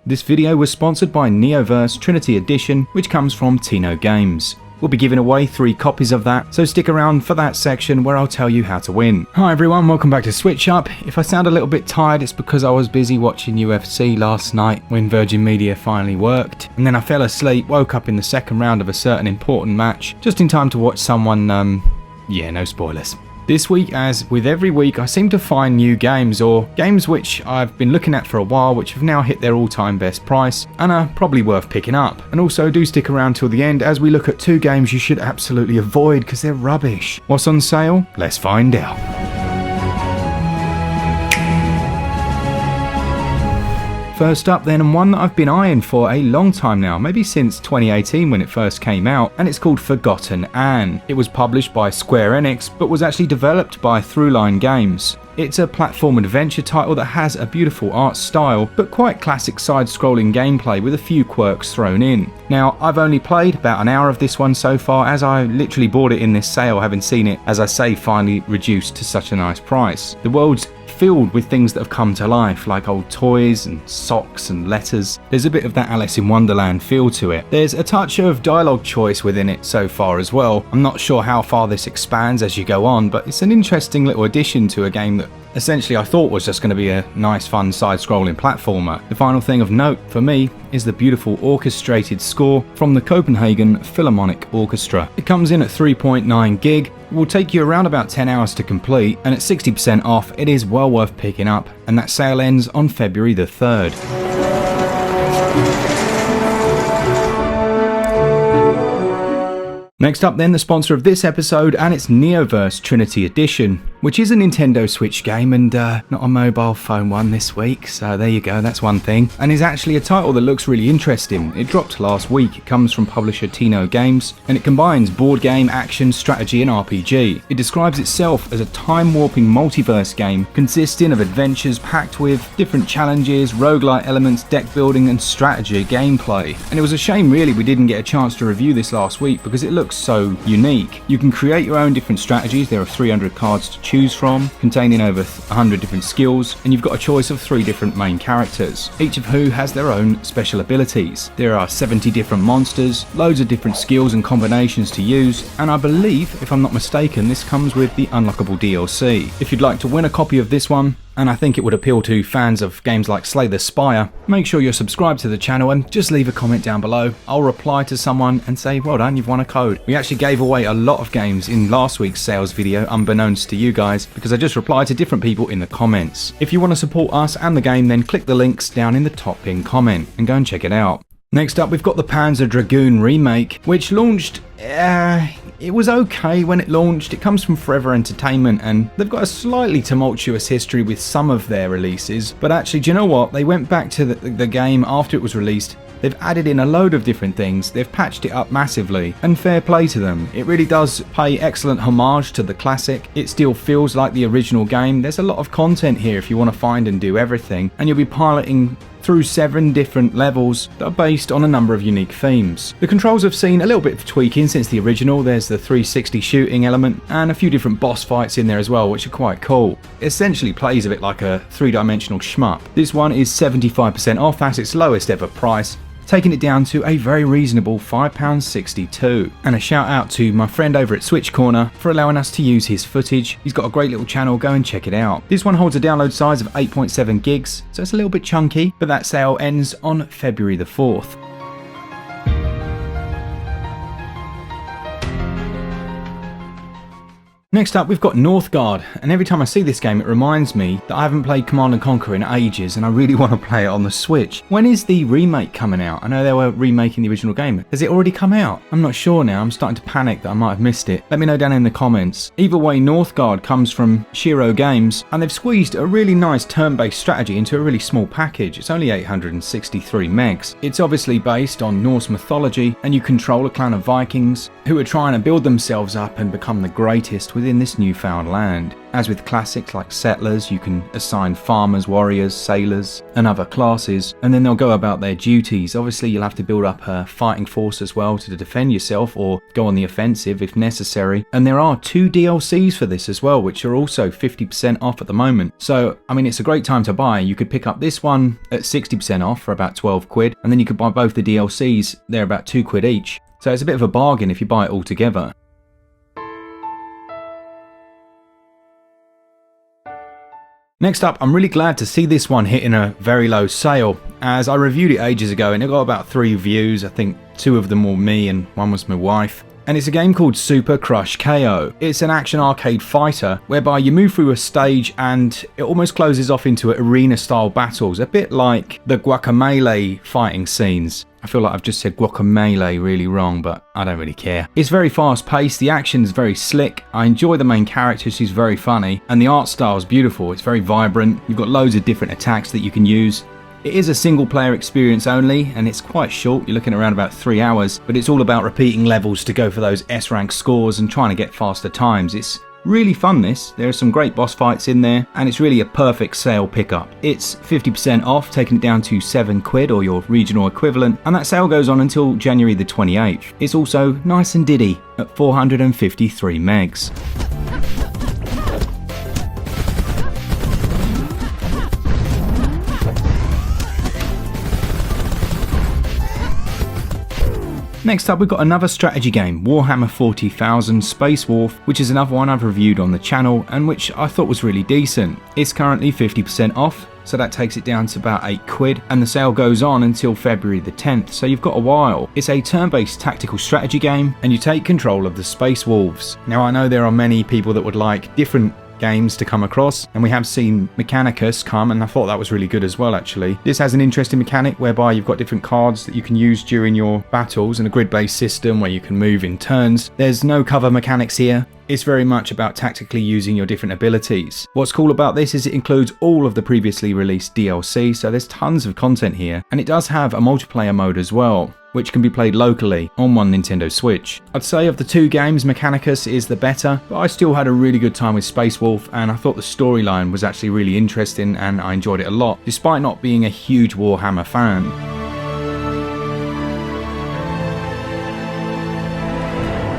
This video was sponsored by Neoverse Trinity Edition, which comes from Tino Games. We'll be giving away 3 copies of that, so stick around for that section where I'll tell you how to win. Hi everyone, welcome back to SwitchUp. If I sound a little bit tired, it's because I was busy watching UFC last night when Virgin Media finally worked, and then I fell asleep, woke up in the second round of a certain important match, just in time to watch someone, yeah, no spoilers. This week, as with every week, I seem to find new games, or games which I've been looking at for a while, which have now hit their all-time best price, and are probably worth picking up. And also do stick around till the end as we look at 2 games you should absolutely avoid because they're rubbish. What's on sale? Let's find out. First up then, and one that I've been eyeing for a long time now, maybe since 2018 when it first came out, and it's called Forgotten Anne. It was published by Square Enix, but was actually developed by Throughline Games. It's a platform adventure title that has a beautiful art style, but quite classic side-scrolling gameplay with a few quirks thrown in. Now, I've only played about an hour of this one so far, as I literally bought it in this sale, having seen it, as I say, finally reduced to such a nice price. The world's filled with things that have come to life, like old toys and socks and letters. There's a bit of that Alice in Wonderland feel to it. There's a touch of dialogue choice within it so far as well. I'm not sure how far this expands as you go on, but it's an interesting little addition to a game that essentially I thought was just going to be a nice fun side-scrolling platformer. The final thing of note for me is the beautiful orchestrated score from the Copenhagen Philharmonic Orchestra. It comes in at 3.9 gig, will take you around about 10 hours to complete, and at 60% off it is well worth picking up, and that sale ends on February the 3rd. Next up then, the sponsor of this episode, and it's Neoverse Trinity Edition, which is a Nintendo Switch game and not a mobile phone one this week, so there you go, that's one thing. And is actually a title that looks really interesting. It dropped last week, it comes from publisher Tino Games, and it combines board game, action, strategy and RPG. It describes itself as a time-warping multiverse game consisting of adventures packed with different challenges, roguelite elements, deck building and strategy gameplay. And it was a shame really we didn't get a chance to review this last week because it looks so unique. You can create your own different strategies. There are 300 cards to choose from, containing over 100 different skills, and you've got a choice of 3 different main characters, each of who has their own special abilities. There are 70 different monsters, loads of different skills and combinations to use, and I believe, if I'm not mistaken, this comes with the unlockable DLC. If you'd like to win a copy of this one, and I think it would appeal to fans of games like Slater Spire, make sure you're subscribed to the channel and just leave a comment down below. I'll reply to someone and say, well done, you've won a code. We actually gave away a lot of games in last week's sales video, unbeknownst to you guys, because I just replied to different people in the comments. If you want to support us and the game, then click the links down in the top pinned comment and go and check it out. Next up, we've got the Panzer Dragoon remake, which launched, it was okay when it launched. It comes from Forever Entertainment, and they've got a slightly tumultuous history with some of their releases, but actually, do you know what? They went back to the game after it was released. They've added in a load of different things, they've patched it up massively, and fair play to them. It really does pay excellent homage to the classic. It still feels like the original game. There's a lot of content here if you want to find and do everything, and you'll be piloting through 7 different levels that are based on a number of unique themes. The controls have seen a little bit of tweaking since the original. There's the 360 shooting element and a few different boss fights in there as well, which are quite cool. It essentially plays a bit like a 3-dimensional shmup. This one is 75% off at its lowest ever price, taking it down to a very reasonable £5.62. And a shout out to my friend over at Switch Corner for allowing us to use his footage. He's got a great little channel, go and check it out. This one holds a download size of 8.7 gigs, so it's a little bit chunky, but that sale ends on February the 4th. Next up, we've got Northgard, and every time I see this game it reminds me that I haven't played Command & Conquer in ages and I really want to play it on the Switch. When is the remake coming out? I know they were remaking the original game. Has it already come out? I'm not sure now, I'm starting to panic that I might have missed it. Let me know down in the comments. Either way, Northgard comes from Shiro Games, and they've squeezed a really nice turn-based strategy into a really small package. It's only 863 megs. It's obviously based on Norse mythology, and you control a clan of Vikings who are trying to build themselves up and become the greatest with within this newfound land. As with classics like Settlers, you can assign farmers, warriors, sailors, and other classes, and then they'll go about their duties. Obviously, you'll have to build up a fighting force as well to defend yourself or go on the offensive if necessary. And there are 2 DLCs for this as well, which are also 50% off at the moment. So, I mean, it's a great time to buy. You could pick up this one at 60% off for about 12 quid, and then you could buy both the DLCs, they're about 2 quid each. So it's a bit of a bargain if you buy it all together. Next up, I'm really glad to see this one hitting a very low sale, as I reviewed it ages ago and it got about 3 views. I think 2 of them were me and 1 was my wife. And it's a game called Super Crush KO. It's an action arcade fighter whereby you move through a stage and it almost closes off into arena style battles, a bit like the Guacamelee fighting scenes. I feel like I've just said guacamole really wrong, but I don't really care. It's very fast paced, the action's very slick, I enjoy the main character, she's very funny, and the art style is beautiful, it's very vibrant, you've got loads of different attacks that you can use. It is a single player experience only, and it's quite short, you're looking around about 3 hours, but it's all about repeating levels to go for those S-rank scores and trying to get faster times. It's really fun this, there are some great boss fights in there, and it's really a perfect sale pickup. It's 50% off, taking it down to 7 quid or your regional equivalent, and that sale goes on until January the 28th. It's also nice and diddy at 453 megs. Next up, we've got another strategy game, Warhammer 40,000 Space Wolf, which is another one I've reviewed on the channel and which I thought was really decent. It's currently 50% off, so that takes it down to about 8 quid, and the sale goes on until February the 10th, so you've got a while. It's a turn-based tactical strategy game, and you take control of the Space Wolves. Now, I know there are many people that would like different games to come across, and we have seen Mechanicus come, and I thought that was really good as well actually. This has an interesting mechanic whereby you've got different cards that you can use during your battles and a grid-based system where you can move in turns. There's no cover mechanics here. It's very much about tactically using your different abilities. What's cool about this is it includes all of the previously released DLC, so there's tons of content here, and it does have a multiplayer mode as well, which can be played locally on one Nintendo Switch. I'd say of the 2 games, Mechanicus is the better, but I still had a really good time with Space Wolf, and I thought the storyline was actually really interesting and I enjoyed it a lot, despite not being a huge Warhammer fan.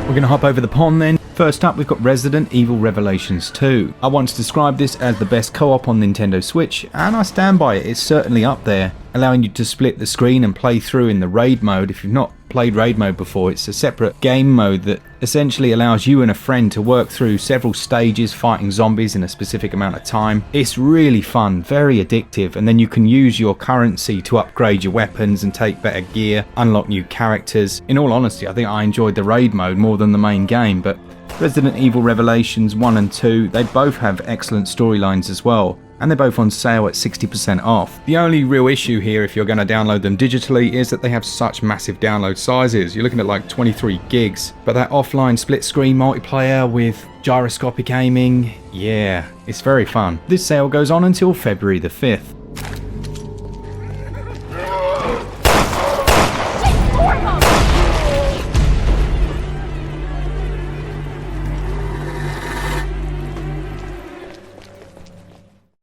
We're going to hop over the pond then. First up, we've got Resident Evil Revelations 2. I once described this as the best co-op on Nintendo Switch, and I stand by it, it's certainly up there, allowing you to split the screen and play through in the raid mode. If you've not played raid mode before, it's a separate game mode that essentially allows you and a friend to work through several stages fighting zombies in a specific amount of time. It's really fun, very addictive, and then you can use your currency to upgrade your weapons and take better gear, unlock new characters. In all honesty, I think I enjoyed the raid mode more than the main game, but Resident Evil Revelations 1 and 2, they both have excellent storylines as well, and they're both on sale at 60% off. The only real issue here, if you're going to download them digitally, is that they have such massive download sizes. You're looking at like 23 gigs, but that offline split screen multiplayer with gyroscopic aiming, yeah, it's very fun. This sale goes on until February the 5th.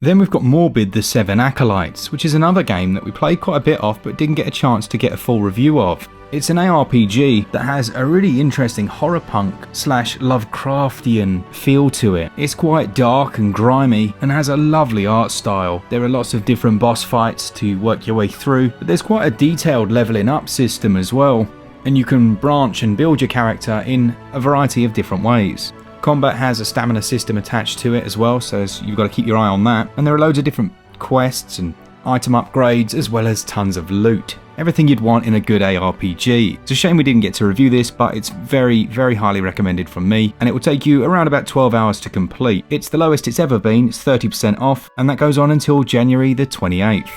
Then we've got Morbid the 7 Acolytes, which is another game that we played quite a bit of but didn't get a chance to get a full review of. It's an ARPG that has a really interesting horror punk / Lovecraftian feel to it. It's quite dark and grimy and has a lovely art style. There are lots of different boss fights to work your way through, but there's quite a detailed leveling up system as well, and you can branch and build your character in a variety of different ways. Combat has a stamina system attached to it as well, so you've got to keep your eye on that. And there are loads of different quests and item upgrades, as well as tons of loot. Everything you'd want in a good ARPG. It's a shame we didn't get to review this, but it's very, very highly recommended from me, and it will take you around about 12 hours to complete. It's the lowest it's ever been, it's 30% off, and that goes on until January the 28th.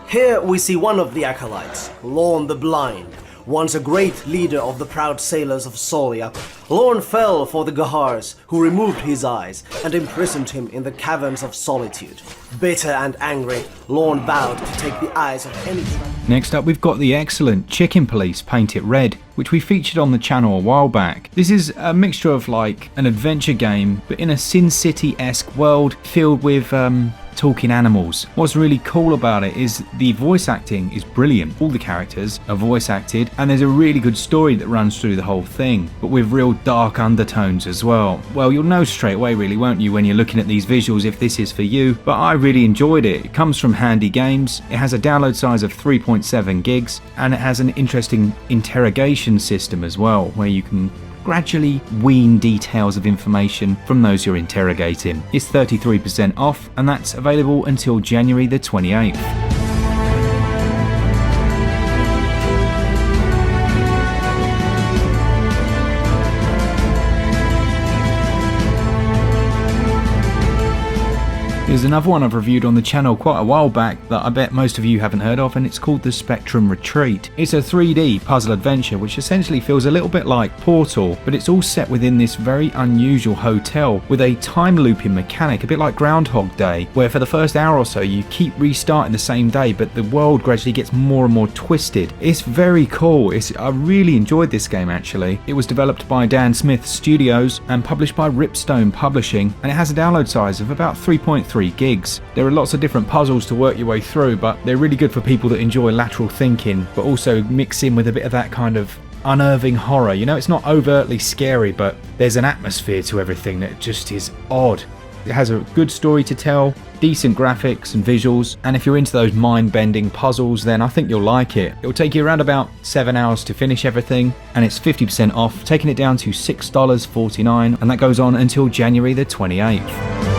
Here we see one of the Acolytes, Lorne the Blind, once a great leader of the proud sailors of Solia, Lorne fell for the ughhhhs, who removed his eyes and imprisoned him in the caverns of solitude. Bitter and angry, Lorne vowed to take the eyes of any... Next up, we've got the excellent Chicken Police Paint It Red, which we featured on the channel a while back. This is a mixture of like an adventure game, but in a Sin City-esque world filled with talking animals. What's really cool about it is the voice acting is brilliant. All the characters are voice acted, and there's a really good story that runs through the whole thing, but with real dark undertones as well. Well, you'll know straight away really, won't you, when you're looking at these visuals if this is for you, but I really enjoyed it. It comes from Handy Games, it has a download size of 3.7 gigs, and it has an interesting interrogation system as well, where you can gradually wean details of information from those you're interrogating. It's 33% off, and that's available until January the 28th. Here's another one I've reviewed on the channel quite a while back that I bet most of you haven't heard of, and it's called The Spectrum Retreat. It's a 3D puzzle adventure which essentially feels a little bit like Portal, but it's all set within this very unusual hotel with a time looping mechanic, a bit like Groundhog Day, where for the first hour or so you keep restarting the same day, but the world gradually gets more and more twisted. It's very cool. I really enjoyed this game actually. It was developed by Dan Smith Studios and published by Ripstone Publishing, and it has a download size of about 3.3 gigs. There are lots of different puzzles to work your way through, but they're really good for people that enjoy lateral thinking, but also mix in with a bit of that kind of unnerving horror. You know, it's not overtly scary, but there's an atmosphere to everything that just is odd. It has a good story to tell, decent graphics and visuals, and if you're into those mind-bending puzzles, then I think you'll like it. It'll take you around about 7 hours to finish everything, and it's 50% off, taking it down to $6.49, and that goes on until January the 28th.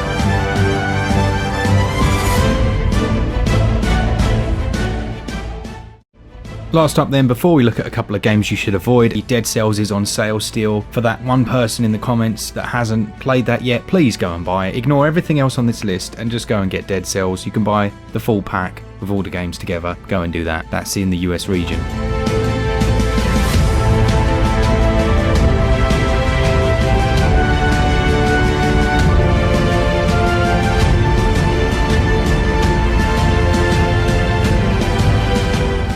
Last up then, before we look at a couple of games you should avoid, Dead Cells is on sale still. For that one person in the comments that hasn't played that yet, please go and buy it. Ignore everything else on this list and just go and get Dead Cells. You can buy the full pack with all the games together. Go and do that. That's in the US region.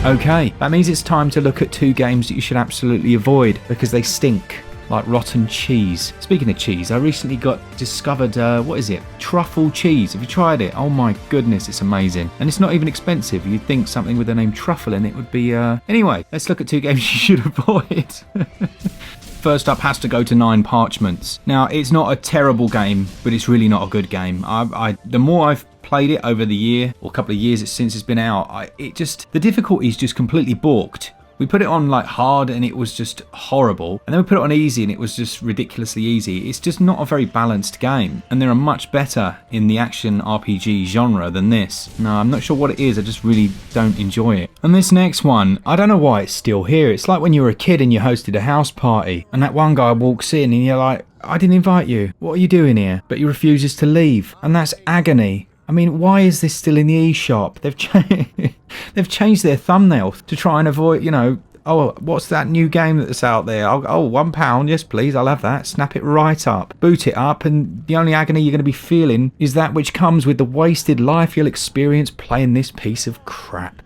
Okay, that means it's time to look at two games that you should absolutely avoid because they stink like rotten cheese. Speaking of cheese, I recently discovered, what is it? Truffle cheese. Have you tried it? Oh my goodness, it's amazing. And it's not even expensive. You'd think something with the name truffle in it would be, Anyway, let's look at two games you should avoid. First up has to go to Nine Parchments. Now, it's not a terrible game, but it's really not a good game. The more I've played it over the year, or a couple of years since it's been out, the difficulty's just completely balked. We put it on like hard and it was just horrible, and then we put it on easy and it was just ridiculously easy. It's just not a very balanced game, and there are much better in the action RPG genre than this. No, I'm not sure what it is, I just really don't enjoy it. And this next one, I don't know why it's still here. It's like when you were a kid and you hosted a house party and that one guy walks in and you're like, I didn't invite you, what are you doing here? But he refuses to leave, and that's agony. I mean, why is this still in the eShop? They've changed their thumbnail to try and avoid, you know, oh, what's that new game that's out there? Oh, £1, yes please, I'll have that. Snap it right up. Boot it up, and the only agony you're going to be feeling is that which comes with the wasted life you'll experience playing this piece of crap.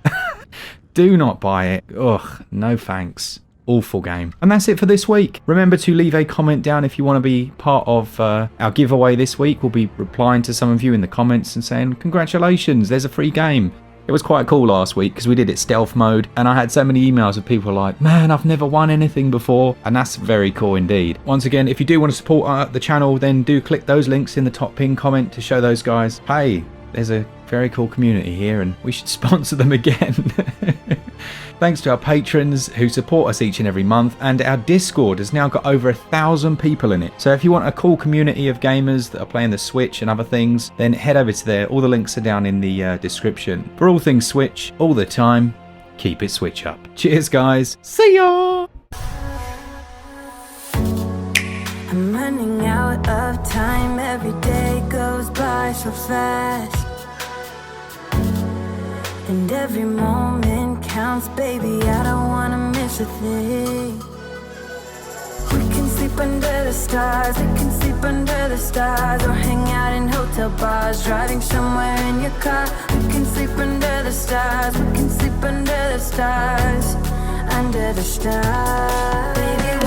Do not buy it. Ugh, no thanks. Awful game. And that's it for this week. Remember to leave a comment down if you want to be part of our giveaway this week. We'll be replying to some of you in the comments and saying congratulations, there's a free game. It was quite cool last week because we did it stealth mode, and I had so many emails of people like, man, I've never won anything before, and that's very cool indeed. Once again, if you do want to support the channel, then do click those links in the top pinned comment to show those guys, hey, there's a very cool community here and we should sponsor them again. Thanks to our patrons who support us each and every month, and our Discord has now got over 1,000 people in it. So if you want a cool community of gamers that are playing the Switch and other things, then head over to there. All the links are down in the description. For all things Switch, all the time, keep it Switch up. Cheers guys, see ya! I'm running out of time, every day goes by so fast, and every moment counts, baby, I don't wanna miss to think. We can sleep under the stars, we can sleep under the stars, or hang out in hotel bars, driving somewhere in your car. We can sleep under the stars, we can sleep under the stars, under the stars. Baby,